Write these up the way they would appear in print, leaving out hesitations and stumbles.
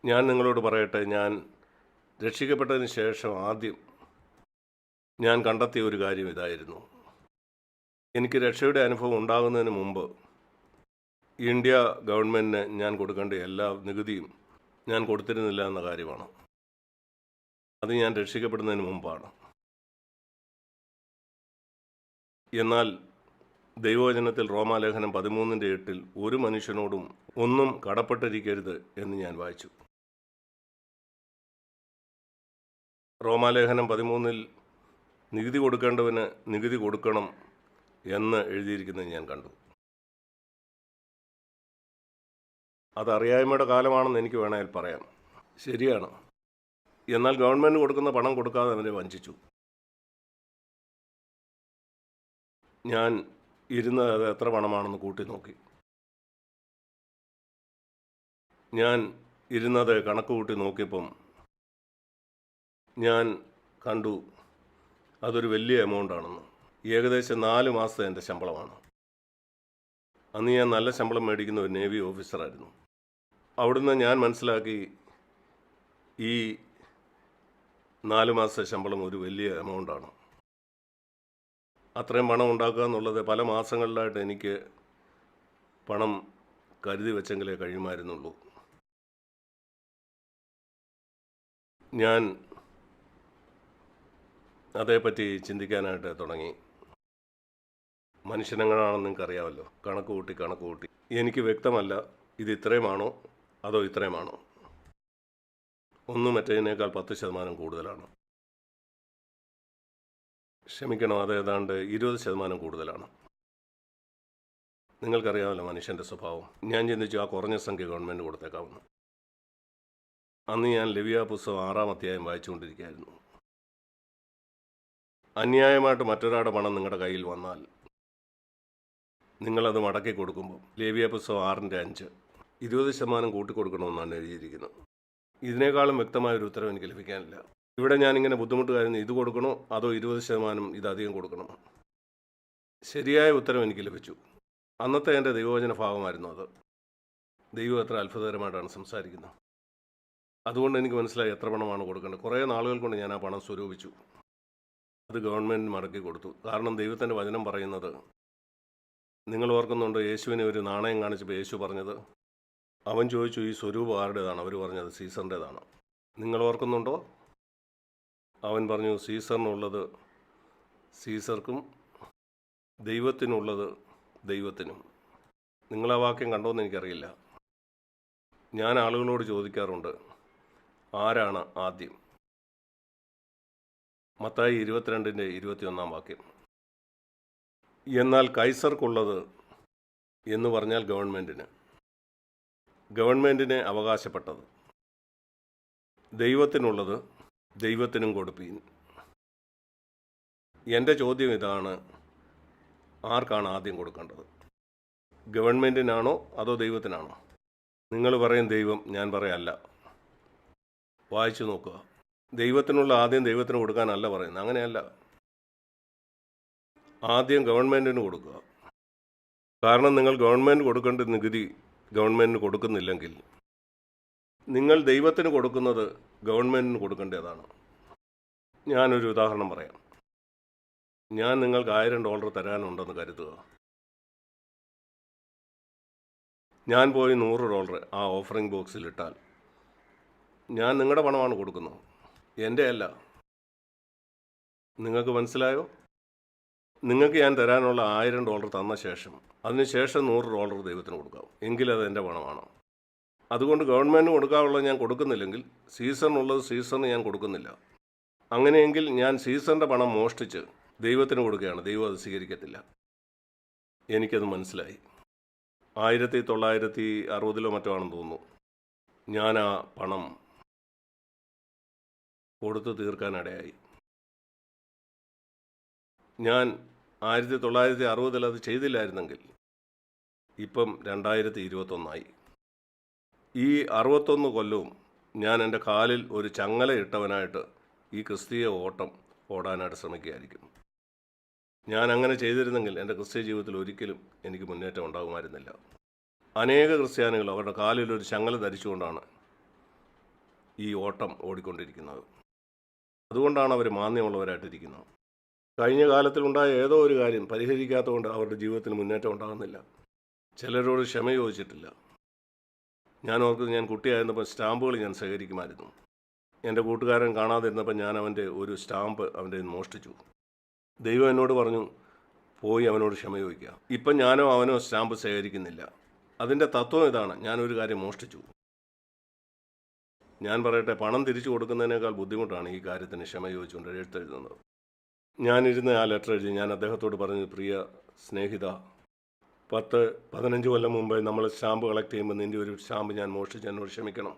ഞാൻ നിങ്ങളോട് പറയട്ടെ, ഞാൻ രക്ഷിക്കപ്പെട്ടതിന് ശേഷം ആദ്യം ഞാൻ കണ്ടെത്തിയ ഒരു കാര്യം ഇതായിരുന്നു. എനിക്ക് രക്ഷയുടെ അനുഭവം ഉണ്ടാകുന്നതിന് മുമ്പ് ഇന്ത്യ ഗവൺമെൻറ്റിന് ഞാൻ കൊടുക്കേണ്ട എല്ലാ നികുതിയും ഞാൻ കൊടുത്തിരുന്നില്ല എന്ന കാര്യമാണ്. അത് ഞാൻ രക്ഷിക്കപ്പെടുന്നതിന് മുമ്പാണ്. എന്നാൽ ദൈവവചനത്തിൽ റോമാലേഖനം 13:8 ഒരു മനുഷ്യനോടും ഒന്നും കടപ്പെട്ടിരിക്കരുത് എന്ന് ഞാൻ വായിച്ചു. റോമാലേഖനം 13 നികുതി കൊടുക്കേണ്ടവന് നികുതി കൊടുക്കണം എന്ന് എഴുതിയിരിക്കുന്നത് ഞാൻ കണ്ടു. അത് അറിയായ്മയുടെ കാലമാണെന്ന് എനിക്ക് വേണമെങ്കിൽ പറയാം. ശരിയാണ്. എന്നാൽ ഗവൺമെൻറ് കൊടുക്കുന്ന പണം കൊടുക്കാതെ അവരെ വഞ്ചിച്ചു. ഞാൻ ഇരുന്നത് അത് എത്ര പണമാണെന്ന് കൂട്ടി നോക്കി. ഞാൻ ഇരുന്നത് കണക്ക് കൂട്ടി നോക്കിയപ്പം ഞാൻ കണ്ടു അതൊരു വലിയ എമൗണ്ട് ആണെന്ന്. ഏകദേശം 4 മാസത്തെ എൻ്റെ ശമ്പളമാണ്. അന്ന് ഞാൻ നല്ല ശമ്പളം മേടിക്കുന്ന ഒരു നേവി ഓഫീസറായിരുന്നു. അവിടുന്ന് ഞാൻ മനസ്സിലാക്കി ഈ 4 മാസത്തെ ശമ്പളം ഒരു വലിയ എമൗണ്ടാണ്. അത്രയും പണം ഉണ്ടാക്കുക എന്നുള്ളത് പല മാസങ്ങളിലായിട്ട് എനിക്ക് പണം കരുതി വെച്ചെങ്കിലേ കഴിയുമായിരുന്നുള്ളൂ. ഞാൻ അതേപ്പറ്റി ചിന്തിക്കാനായിട്ട് തുടങ്ങി. മനുഷ്യനെങ്ങനെയാണെന്ന് നിങ്ങൾക്കറിയാമല്ലോ. കണക്ക് കൂട്ടി എനിക്ക് വ്യക്തമല്ല ഇത് ഇത്രയുമാണോ അതോ ഇത്രയുമാണോ. ഒന്നും മറ്റേതിനേക്കാൾ 10% കൂടുതലാണ്. ക്ഷമിക്കണം, അത് ഏതാണ്ട് 20% കൂടുതലാണ്. നിങ്ങൾക്കറിയാമല്ലോ മനുഷ്യൻ്റെ സ്വഭാവം. ഞാൻ ചിന്തിച്ചു ആ കുറഞ്ഞ സംഖ്യ ഗവൺമെൻറ് കൊടുത്തേക്കാവുന്നു. അന്ന് ഞാൻ ലെവിയ പുസ്തകം 6-ാം അധ്യായം വായിച്ചുകൊണ്ടിരിക്കുകയായിരുന്നു. അന്യായമായിട്ട് മറ്റൊരാളുടെ പണം നിങ്ങളുടെ കയ്യിൽ വന്നാൽ നിങ്ങളത് മടക്കി കൊടുക്കുമ്പോൾ ലേവ്യ പുസ്തകം 6:5 20% കൂട്ടിക്കൊടുക്കണമെന്നാണ് എഴുതിയിരിക്കുന്നത്. ഇതിനേക്കാളും വ്യക്തമായൊരു ഉത്തരം എനിക്ക് ലഭിക്കാനില്ല. ഇവിടെ ഞാനിങ്ങനെ ബുദ്ധിമുട്ടുകാരുന്നു, ഇത് കൊടുക്കണോ അതോ 20% ഇതധികം കൊടുക്കണോ. ശരിയായ ഉത്തരം എനിക്ക് ലഭിച്ചു. അന്നത്തെ എൻ്റെ ദൈവവചന ഭാഗമായിരുന്നു അത്. ദൈവം എത്ര അത്ഭുതകരമായിട്ടാണ് സംസാരിക്കുന്നത്. അതുകൊണ്ട് എനിക്ക് മനസ്സിലായി എത്ര പണമാണ് കൊടുക്കേണ്ടത്. കുറേ നാളുകൾ കൊണ്ട് ഞാൻ ആ പണം സ്വരൂപിച്ചു. അത് ഗവൺമെൻറ് മടക്കി കൊടുത്തു. കാരണം ദൈവത്തിൻ്റെ വചനം പറയുന്നത്, നിങ്ങൾ ഓർക്കുന്നുണ്ടോ, യേശുവിനെ ഒരു നാണയം കാണിച്ചപ്പോൾ യേശു പറഞ്ഞത്, അവൻ ചോദിച്ചു ഈ സ്വരൂപം ആരുടേതാണ്. അവർ പറഞ്ഞത് സീസറിൻ്റേതാണ്. നിങ്ങൾ ഓർക്കുന്നുണ്ടോ? അവൻ പറഞ്ഞു സീസറിനുള്ളത് സീസർക്കും ദൈവത്തിനുള്ളത് ദൈവത്തിനും. നിങ്ങൾ ആ വാക്യം കണ്ടോയെന്ന് എനിക്കറിയില്ല. ഞാൻ ആളുകളോട് ചോദിക്കാറുണ്ട്, ആരാണ് ആദ്യം? മത്തായി 22:21 വാക്യം. എന്നാൽ കൈസർക്കുള്ളത് എന്ന് പറഞ്ഞാൽ ഗവൺമെൻറ്റിന് അവകാശപ്പെട്ടത്. ദൈവത്തിനുള്ളത് ദൈവത്തിനും കൊടുപ്പീൻ. എൻ്റെ ചോദ്യം ഇതാണ്, ആർക്കാണ് ആദ്യം കൊടുക്കേണ്ടത്? ഗവൺമെൻറ്റിനാണോ അതോ ദൈവത്തിനാണോ? നിങ്ങൾ പറയും ദൈവം, ഞാൻ പറയല്ല. വായിച്ചു നോക്കുക. ദൈവത്തിനുള്ള ആദ്യം ദൈവത്തിന് കൊടുക്കാനല്ല പറയുന്നത്. അങ്ങനെയല്ല. ആദ്യം ഗവൺമെൻറ്റിന് കൊടുക്കുക. കാരണം നിങ്ങൾ ഗവൺമെൻറ് കൊടുക്കേണ്ട നികുതി ഗവൺമെൻറ്റിന് കൊടുക്കുന്നില്ലെങ്കിൽ നിങ്ങൾ ദൈവത്തിന് കൊടുക്കുന്നത് ഗവൺമെൻറ്റിന് കൊടുക്കേണ്ടതാണ്. ഞാനൊരു ഉദാഹരണം പറയാം. ഞാൻ നിങ്ങൾക്ക് $1000 തരാനുണ്ടെന്ന് കരുതുക. ഞാൻ പോയി $100 ആ ഓഫറിംഗ് ബോക്സിൽ ഇട്ടാൽ ഞാൻ നിങ്ങളുടെ പണമാണ് കൊടുക്കുന്നത്, എൻ്റെ അല്ല. നിങ്ങൾക്ക് മനസ്സിലായോ? നിങ്ങൾക്ക് ഞാൻ തരാനുള്ള $1000 തന്ന ശേഷം അതിനുശേഷം $100 ദൈവത്തിന് കൊടുക്കാം, എങ്കിലത് എൻ്റെ പണമാണ്. അതുകൊണ്ട് ഗവൺമെൻറ്റിന് കൊടുക്കാനുള്ളത് ഞാൻ കൊടുക്കുന്നില്ലെങ്കിൽ സീസറിനുള്ളത് സീസറിന് ഞാൻ കൊടുക്കുന്നില്ല. അങ്ങനെയെങ്കിൽ ഞാൻ സീസറിൻ്റെ പണം മോഷ്ടിച്ച് ദൈവത്തിന് കൊടുക്കുകയാണ്. ദൈവം അത് സ്വീകരിക്കത്തില്ല. എനിക്കത് മനസ്സിലായി. 1960 മറ്റോ ആണെന്ന് തോന്നുന്നു, ഞാൻ ആ പണം കൊടുത്തു തീർക്കാനിടയായി. ഞാൻ 1960 അത് ചെയ്തില്ലായിരുന്നെങ്കിൽ ഇപ്പം 2021 ഈ 61 കൊല്ലവും ഞാൻ എൻ്റെ കാലിൽ ഒരു ചങ്ങല ഇട്ടവനായിട്ട് ഈ ക്രിസ്തീയ ഓട്ടം ഓടാനായിട്ട് ശ്രമിക്കുകയായിരിക്കും. ഞാൻ അങ്ങനെ ചെയ്തിരുന്നെങ്കിൽ എൻ്റെ ക്രിസ്തീയ ജീവിതത്തിൽ ഒരിക്കലും എനിക്ക് മുന്നേറ്റം ഉണ്ടാകുമായിരുന്നില്ല. അനേക ക്രിസ്ത്യാനികൾ അവരുടെ കാലിൽ ഒരു ചങ്ങല ധരിച്ചുകൊണ്ടാണ് ഈ ഓട്ടം ഓടിക്കൊണ്ടിരിക്കുന്നത്. അതുകൊണ്ടാണ് അവർ മാന്യമുള്ളവരായിട്ടിരിക്കുന്നത്. കഴിഞ്ഞ കാലത്തിലുണ്ടായ ഏതോ ഒരു കാര്യം പരിഹരിക്കാത്തതുകൊണ്ട് അവരുടെ ജീവിതത്തിൽ മുന്നേറ്റം ഉണ്ടാകുന്നില്ല. ചിലരോട് ക്ഷമ ചോദിച്ചിട്ടില്ല. ഞാൻ ഓർക്കുന്നത്, ഞാൻ കുട്ടിയായിരുന്നപ്പോൾ സ്റ്റാമ്പുകൾ ഞാൻ ശേഖരിക്കുമായിരുന്നു. എൻ്റെ കൂട്ടുകാരൻ കാണാതിരുന്നപ്പോൾ ഞാൻ അവൻ്റെ ഒരു സ്റ്റാമ്പ് അവൻ്റെ മോഷ്ടിച്ചു. ദൈവം എന്നോട് പറഞ്ഞു, പോയി അവനോട് ക്ഷമ ചോദിക്കുക. ഇപ്പം ഞാനോ അവനോ സ്റ്റാമ്പ് ശേഖരിക്കുന്നില്ല. അതിൻ്റെ തത്വം ഇതാണ്: ഞാനൊരു കാര്യം മോഷ്ടിച്ചു. ഞാൻ പറയട്ടെ, പണം തിരിച്ചു കൊടുക്കുന്നതിനേക്കാൾ ബുദ്ധിമുട്ടാണ് ഈ കാര്യത്തിന് ക്ഷമ ചോദിച്ചുകൊണ്ട് എഴുത്തെഴുതുന്നത്. ഞാനിരുന്ന് ആ ലെറ്റർ എഴുതി. ഞാൻ അദ്ദേഹത്തോട് പറഞ്ഞു, പ്രിയ സ്നേഹിത, 10-15 കൊല്ലം മുമ്പേ നമ്മൾ സ്റ്റാമ്പ് കളക്ട് ചെയ്യുമ്പോൾ നിൻ്റെ ഒരു സ്റ്റാമ്പ് ഞാൻ മോഷ്ടിച്ച് എന്നോട് ക്ഷമിക്കണം.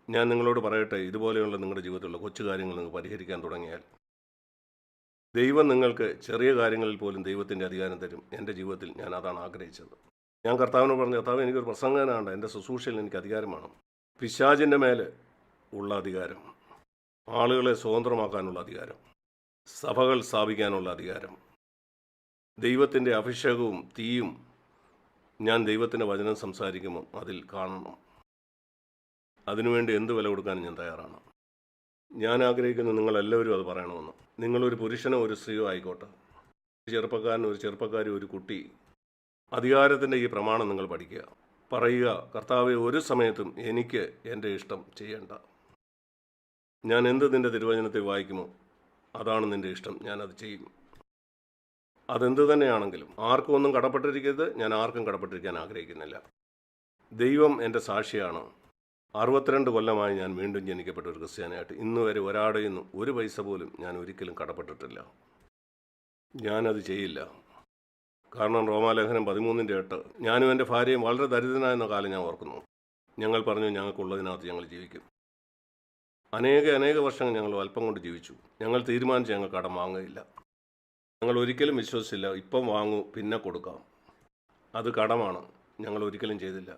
ഞാൻ നിങ്ങളോട് പറയട്ടെ, ഇതുപോലെയുള്ള നിങ്ങളുടെ ജീവിതത്തിലുള്ള കൊച്ചു കാര്യങ്ങൾ നിങ്ങൾ പരിഹരിക്കാൻ തുടങ്ങിയാൽ ദൈവം നിങ്ങൾക്ക് ചെറിയ കാര്യങ്ങളിൽ പോലും ദൈവത്തിൻ്റെ അധികാരം തരും. എൻ്റെ ജീവിതത്തിൽ ഞാൻ അതാണ് ആഗ്രഹിച്ചത്. ഞാൻ കർത്താവിനോട് പറഞ്ഞു, കർത്താവ്, എനിക്കൊരു പ്രസംഗനാണ്, എൻ്റെ ശുശ്രൂഷയിൽ എനിക്ക് അധികാരം വേണം. പിശാചിൻ്റെ മേൽ ഉള്ള അധികാരം, ആളുകളെ സ്വതന്ത്രമാക്കാനുള്ള അധികാരം, സഭകൾ സ്ഥാപിക്കാനുള്ള അധികാരം, ദൈവത്തിൻ്റെ അഭിഷേകവും തീയും ഞാൻ ദൈവത്തിൻ്റെ വചനം സംസാരിക്കുമ്പോൾ അതിൽ കാണണം. അതിനുവേണ്ടി എന്ത് വില കൊടുക്കാനും ഞാൻ തയ്യാറാണ്. ഞാൻ ആഗ്രഹിക്കുന്നു നിങ്ങളെല്ലാവരും അത് പറയണമെന്ന്. നിങ്ങളൊരു പുരുഷനോ ഒരു സ്ത്രീയോ ആയിക്കോട്ടെ, ഒരു ചെറുപ്പക്കാരനോ ഒരു ചെറുപ്പക്കാരി, ഒരു കുട്ടി, അധികാരത്തിൻ്റെ ഈ പ്രമാണം നിങ്ങൾ പഠിക്കുക. പറയുക, കർത്താവെ, ഒരു സമയത്തും എനിക്ക് എൻ്റെ ഇഷ്ടം ചെയ്യേണ്ട. ഞാൻ എന്ത് നിൻ്റെ തിരുവചനത്തെ വായിക്കുമോ അതാണ് നിൻ്റെ ഇഷ്ടം, ഞാനത് ചെയ്യും. അതെന്ത് തന്നെയാണെങ്കിലും ആർക്കും ഒന്നും കടപ്പെട്ടിരിക്കരുത്. ഞാൻ ആർക്കും കടപ്പെട്ടിരിക്കാൻ ആഗ്രഹിക്കുന്നില്ല. ദൈവം എൻ്റെ സാക്ഷിയാണ്. 62 കൊല്ലമായി ഞാൻ വീണ്ടും ജനിക്കപ്പെട്ട ഒരു ക്രിസ്ത്യാനിയായിട്ട് ഇന്ന് വരെ ഒരാളുടെ നിന്നും ഒരു പൈസ പോലും ഞാൻ ഒരിക്കലും കടപ്പെട്ടിട്ടില്ല. ഞാനത് ചെയ്യില്ല. കാരണം റോമാലേഖനം 13:8, ഞാനും എൻ്റെ ഭാര്യയും വളരെ ദരിദ്രനായെന്ന കാലം ഞാൻ ഓർക്കുന്നു. ഞങ്ങൾ പറഞ്ഞു, ഞങ്ങൾക്കുള്ളതിനകത്ത് ഞങ്ങൾ ജീവിക്കും. അനേക വർഷങ്ങൾ ഞങ്ങൾ അല്പം കൊണ്ട് ജീവിച്ചു. ഞങ്ങൾ തീരുമാനിച്ച് ഞങ്ങൾ കടം വാങ്ങുകയില്ല. ഞങ്ങൾ ഒരിക്കലും വിശ്വസിച്ചില്ല, ഇപ്പം വാങ്ങൂ പിന്നെ കൊടുക്കാം, അത് കടമാണ്. ഞങ്ങൾ ഒരിക്കലും ചെയ്തില്ല.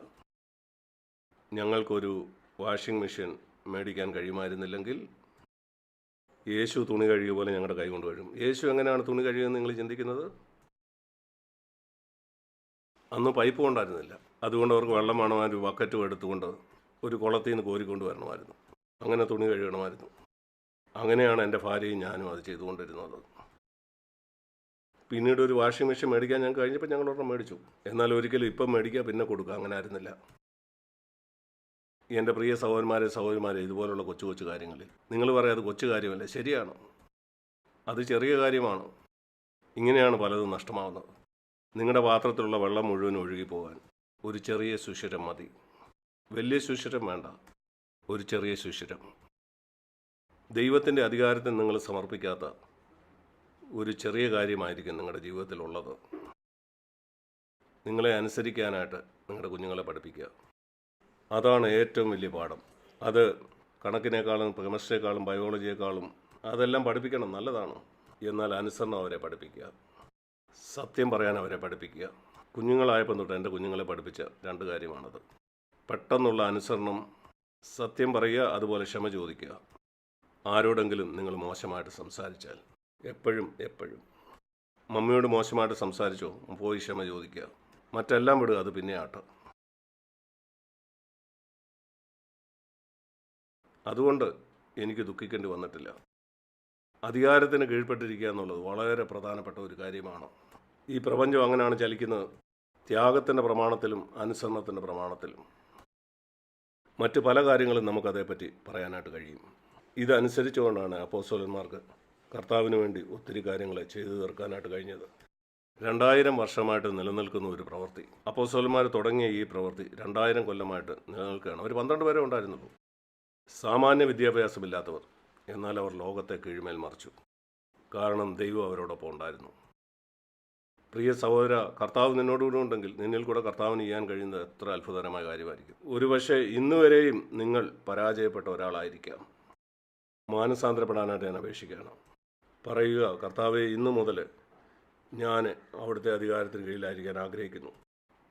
ഞങ്ങൾക്കൊരു വാഷിംഗ് മെഷീൻ മേടിക്കാൻ കഴിയുമായിരുന്നില്ലെങ്കിൽ യേശു തുണി കഴുകിയ പോലെ ഞങ്ങളുടെ കൈ കൊണ്ട് കഴുകും. യേശു എങ്ങനെയാണ് തുണി കഴുകിയെന്ന് നിങ്ങൾ ചിന്തിക്കുന്നത്? അന്ന് പൈപ്പ് കൊണ്ടായിരുന്നില്ല. അതുകൊണ്ട് അവർക്ക് വെള്ളം വേണമായിരുന്നു. ഒരു ബക്കറ്റും എടുത്തുകൊണ്ട് ഒരു കുളത്തിൽ നിന്ന് കോരിക്കൊണ്ട് വരണമായിരുന്നു. അങ്ങനെ തുണി കഴുകണമായിരുന്നു. അങ്ങനെയാണ് എൻ്റെ ഭാര്യയും ഞാനും അത് ചെയ്തുകൊണ്ടിരുന്നത്. പിന്നീട് ഒരു വാഷിംഗ് മെഷീൻ മേടിക്കാൻ ഞങ്ങൾക്ക് കഴിഞ്ഞപ്പോൾ ഞങ്ങൾ ഒരെണ്ണം മേടിച്ചു. എന്നാൽ ഒരിക്കലും ഇപ്പം മേടിക്കുക പിന്നെ കൊടുക്കുക അങ്ങനെ ആയിരുന്നില്ല. എൻ്റെ പ്രിയ സഹോദരന്മാരെ, ഇതുപോലുള്ള കൊച്ചു കാര്യങ്ങളിൽ നിങ്ങൾ പറയാം അത് കൊച്ചു കാര്യമല്ല. ശരിയാണ്, അത് ചെറിയ കാര്യമാണ്. ഇങ്ങനെയാണ് പലതും നഷ്ടമാവുന്നത്. നിങ്ങളുടെ പാത്രത്തിലുള്ള വെള്ളം മുഴുവൻ ഒഴുകിപ്പോകാൻ ഒരു ചെറിയ സുഷിരം മതി. വലിയ സുഷിരം വേണ്ട, ഒരു ചെറിയ സുഷിരം. ദൈവത്തിൻ്റെ അധികാരത്തിന് നിങ്ങൾ സമർപ്പിക്കാത്ത ഒരു ചെറിയ കാര്യമായിരിക്കും നിങ്ങളുടെ ജീവിതത്തിലുള്ളത്. നിങ്ങളെ അനുസരിക്കാനായിട്ട് നിങ്ങളുടെ കുഞ്ഞുങ്ങളെ പഠിപ്പിക്കുക. അതാണ് ഏറ്റവും വലിയ പാഠം. അത് കണക്കിനേക്കാളും കെമിസ്ട്രിയേക്കാളും ബയോളജിയേക്കാളും അതെല്ലാം പഠിപ്പിക്കണം, നല്ലതാണ്. എന്നാൽ അനുസരണം അവരെ പഠിപ്പിക്കുക, സത്യം പറയാൻ അവരെ പഠിപ്പിക്കുക. കുഞ്ഞുങ്ങളായപ്പം തൊട്ട് എൻ്റെ കുഞ്ഞുങ്ങളെ പഠിപ്പിച്ച 2 കാര്യമാണത്. പെട്ടെന്നുള്ള അനുസരണം, സത്യം പറയുക, അതുപോലെ ക്ഷമ ചോദിക്കുക. ആരോടെങ്കിലും നിങ്ങൾ മോശമായിട്ട് സംസാരിച്ചാൽ എപ്പോഴും മമ്മിയോട് മോശമായിട്ട് സംസാരിച്ചോ, പോയി ക്ഷമ ചോദിക്കുക. മറ്റെല്ലാം വിടുക, അത് പിന്നെ ആട്ടെ. അതുകൊണ്ട് എനിക്ക് ദുഃഖിക്കേണ്ടി വന്നിട്ടില്ല. അധികാരത്തിന് കീഴ്പ്പെട്ടിരിക്കുക എന്നുള്ളത് വളരെ പ്രധാനപ്പെട്ട ഒരു കാര്യമാണ്. ഈ പ്രപഞ്ചം അങ്ങനെയാണ് ചലിക്കുന്നത്, ത്യാഗത്തിൻ്റെ പ്രമാണത്തിലും അനുസരണത്തിൻ്റെ പ്രമാണത്തിലും. മറ്റ് പല കാര്യങ്ങളും നമുക്കതേപ്പറ്റി പറയാനായിട്ട് കഴിയും. ഇതനുസരിച്ചുകൊണ്ടാണ് അപ്പോസ്തലന്മാർക്ക് കർത്താവിന് വേണ്ടി ഒത്തിരി കാര്യങ്ങൾ ചെയ്തു തീർക്കാനായിട്ട് കഴിഞ്ഞത്. 2000 വർഷമായിട്ട് നിലനിൽക്കുന്ന ഒരു പ്രവൃത്തി. അപ്പോസ്തലന്മാർ തുടങ്ങിയ ഈ പ്രവൃത്തി 2000 കൊല്ലമായിട്ട് നിലനിൽക്കുകയാണ്. അവർ 12 പേരെ ഉണ്ടായിരുന്നുള്ളൂ. സാമാന്യ വിദ്യാഭ്യാസമില്ലാത്തവർ. എന്നാൽ അവർ ലോകത്തെ കീഴ്മേൽ മറിച്ചു. കാരണം ദൈവം അവരോടൊപ്പം ഉണ്ടായിരുന്നു. പ്രിയ സഹോദര, കർത്താവ് നിന്നോടുകൂടെ ഉണ്ടെങ്കിൽ നിന്നിൽ കൂടെ കർത്താവിന് ചെയ്യാൻ കഴിയുന്നത് എത്ര അത്ഭുതകരമായ കാര്യമായിരിക്കും. ഒരുപക്ഷെ ഇന്നുവരെയും നിങ്ങൾ പരാജയപ്പെട്ട ഒരാളായിരിക്കാം. മാനസാന്തരപ്പെടാനായിട്ട് ഞാൻ അപേക്ഷിക്കുകയാണ്. പറയുക, കർത്താവെ, ഇന്നു മുതൽ ഞാൻ അവിടുത്തെ അധികാരത്തിന് കീഴിലായിരിക്കാൻ ആഗ്രഹിക്കുന്നു.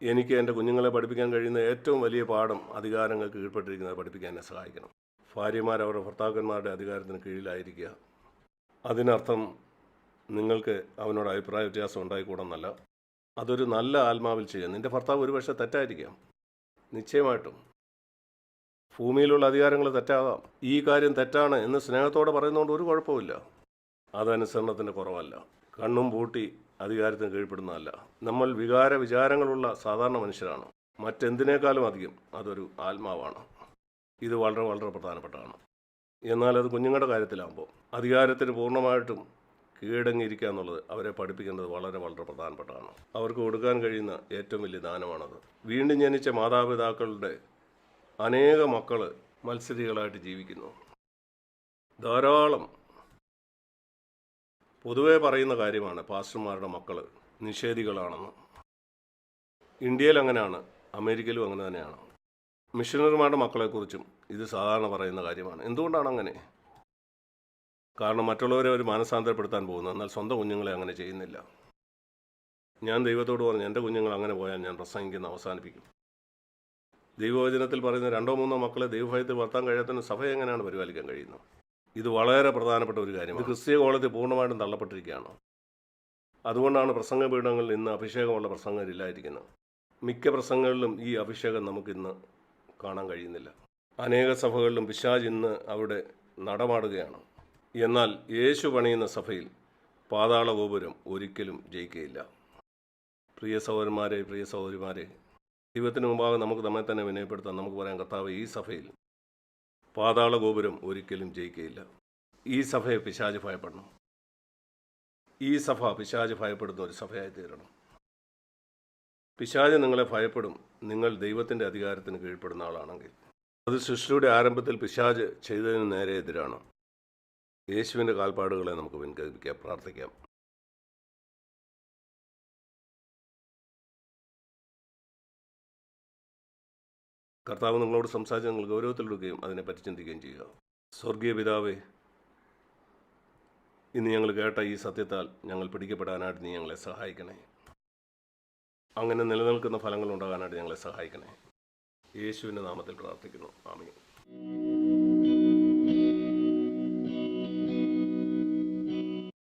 എനിക്ക് എൻ്റെ കുഞ്ഞുങ്ങളെ പഠിപ്പിക്കാൻ കഴിയുന്ന ഏറ്റവും വലിയ പാഠം അധികാരങ്ങൾക്ക് കീഴ്പ്പെട്ടിരിക്കുന്നത് പഠിപ്പിക്കാൻ എന്നെ സഹായിക്കണം. ഭാര്യമാർ അവരുടെ ഭർത്താക്കന്മാരുടെ അധികാരത്തിന് കീഴിലായിരിക്കുക. അതിനർത്ഥം നിങ്ങൾക്ക് അവനോട് അഭിപ്രായ വ്യത്യാസം ഉണ്ടായിക്കൂടെന്നല്ല. അതൊരു നല്ല ആത്മാവിൽ ചെയ്യാം. നിൻ്റെ ഭർത്താവ് ഒരുപക്ഷെ തെറ്റായിരിക്കാം, നിശ്ചയമായിട്ടും. ഭൂമിയിലുള്ള അധികാരങ്ങൾ തെറ്റാകാം. ഈ കാര്യം തെറ്റാണ് എന്ന് സ്നേഹത്തോടെ പറയുന്നതുകൊണ്ട് ഒരു കുഴപ്പമില്ല. അതനുസരണത്തിൻ്റെ കുറവല്ല. കണ്ണും പൂട്ടി അധികാരത്തിന് കീഴ്പ്പെടുന്നതല്ല. നമ്മൾ വിചാരങ്ങളുള്ള സാധാരണ മനുഷ്യരാണ്. മറ്റെന്തിനേക്കാളും അധികം അതൊരു ആത്മാവാണ്. ഇത് വളരെ വളരെ പ്രധാനപ്പെട്ടതാണ്. എന്നാൽ അത് കുഞ്ഞുങ്ങളുടെ കാര്യത്തിലാകുമ്പോൾ അധികാരത്തിന് പൂർണ്ണമായിട്ടും കീഴടങ്ങിയിരിക്കുക എന്നുള്ളത് അവരെ പഠിപ്പിക്കേണ്ടത് വളരെ വളരെ പ്രധാനപ്പെട്ടതാണ്. അവർക്ക് കൊടുക്കാൻ കഴിയുന്ന ഏറ്റവും വലിയ ദാനമാണത്. വീണ്ടും ജനിച്ച മാതാപിതാക്കളുടെ അനേക മക്കൾ മത്സരികളായിട്ട് ജീവിക്കുന്നു. ധാരാളം പൊതുവെ പറയുന്ന കാര്യമാണ് പാസ്റ്റർമാരുടെ മക്കൾ നിഷേധികളാണെന്ന്. ഇന്ത്യയിൽ അങ്ങനെയാണ്, അമേരിക്കയിലും അങ്ങനെ തന്നെയാണ്. മിഷണറിമാരുടെ മക്കളെക്കുറിച്ചും ഇത് സാധാരണ പറയുന്ന കാര്യമാണ്. എന്തുകൊണ്ടാണ് അങ്ങനെ? കാരണം മറ്റുള്ളവരെ അവർ മാനസാന്തരപ്പെടുത്താൻ പോകുന്നു, എന്നാൽ സ്വന്തം കുഞ്ഞുങ്ങളെ അങ്ങനെ ചെയ്യുന്നില്ല. ഞാൻ ദൈവത്തോട് പറഞ്ഞു, എൻ്റെ കുഞ്ഞുങ്ങൾ അങ്ങനെ പോയാൽ ഞാൻ പ്രസംഗിക്കുന്ന അവസാനിപ്പിക്കും. ദൈവവചനത്തിൽ പറയുന്ന 2-3 മക്കളെ ദൈവഭയത്തിൽ വളർത്താൻ കഴിയാത്തതിന് സഭ എങ്ങനെയാണ് പരിപാലിക്കാൻ കഴിയുന്നത്? ഇത് വളരെ പ്രധാനപ്പെട്ട ഒരു കാര്യമാണ്. ക്രിസ്തീയ കോളത്തിൽ പൂർണ്ണമായിട്ടും തള്ളപ്പെട്ടിരിക്കുകയാണ്. അതുകൊണ്ടാണ് പ്രസംഗപീഠങ്ങളിൽ ഇന്ന് അഭിഷേകമുള്ള പ്രസംഗരില്ലായിരിക്കുന്നത്. മിക്ക പ്രസംഗങ്ങളിലും ഈ അഭിഷേകം നമുക്കിന്ന് കാണാൻ കഴിയുന്നില്ല. അനേക സഭകളിലും പിശാച് ഇന്ന് അവിടെ നടമാടുകയാണ്. എന്നാൽ യേശു പണിയുന്ന സഭയിൽ പാതാള ഗോപുരം ഒരിക്കലും ജയിക്കുകയില്ല. പ്രിയ സഹോദരന്മാരെ, പ്രിയ സഹോദരിമാരെ, ദൈവത്തിന് മുമ്പാകെ നമുക്ക് നമ്മെ തന്നെ വിനയപ്പെടുത്താൻ നമുക്ക് പറയാൻ, കർത്താവ്, ഈ സഭയിൽ പാതാള ഗോപുരം ഒരിക്കലും ജയിക്കുകയില്ല. ഈ സഭയെ പിശാച് ഭയപ്പെടണം. ഈ സഭ പിശാച് ഭയപ്പെടുന്ന ഒരു സഭയായി തീരണം. പിശാച് നിങ്ങളെ ഭയപ്പെടും, നിങ്ങൾ ദൈവത്തിൻ്റെ അധികാരത്തിന് കീഴ്പ്പെടുന്ന ആളാണെങ്കിൽ. അത് സൃഷ്ടിയുടെ ആരംഭത്തിൽ പിശാച് ചെയ്തതിന് നേരെ എതിരാണ്. യേശുവിൻ്റെ കാൽപ്പാടുകളെ നമുക്ക് പിൻകലിപ്പിക്കാം, പ്രാർത്ഥിക്കാം. കർത്താവ് നിങ്ങളോട് സംസാരിച്ച് നിങ്ങൾ ഗൗരവത്തിലെടുക്കുകയും അതിനെപ്പറ്റി ചിന്തിക്കുകയും ചെയ്യുക. സ്വർഗീയ പിതാവേ, ഇന്ന് ഞങ്ങൾ കേട്ട ഈ സത്യത്താൽ ഞങ്ങൾ പിടിക്കപ്പെടാനായിട്ട് നീ ഞങ്ങളെ സഹായിക്കണേ. അങ്ങനെ നിലനിൽക്കുന്ന ഫലങ്ങൾ ഉണ്ടാകാനായിട്ട് ഞങ്ങളെ സഹായിക്കണേ. യേശുവിൻ്റെ നാമത്തിൽ പ്രാർത്ഥിക്കുന്നു. ആമേൻ.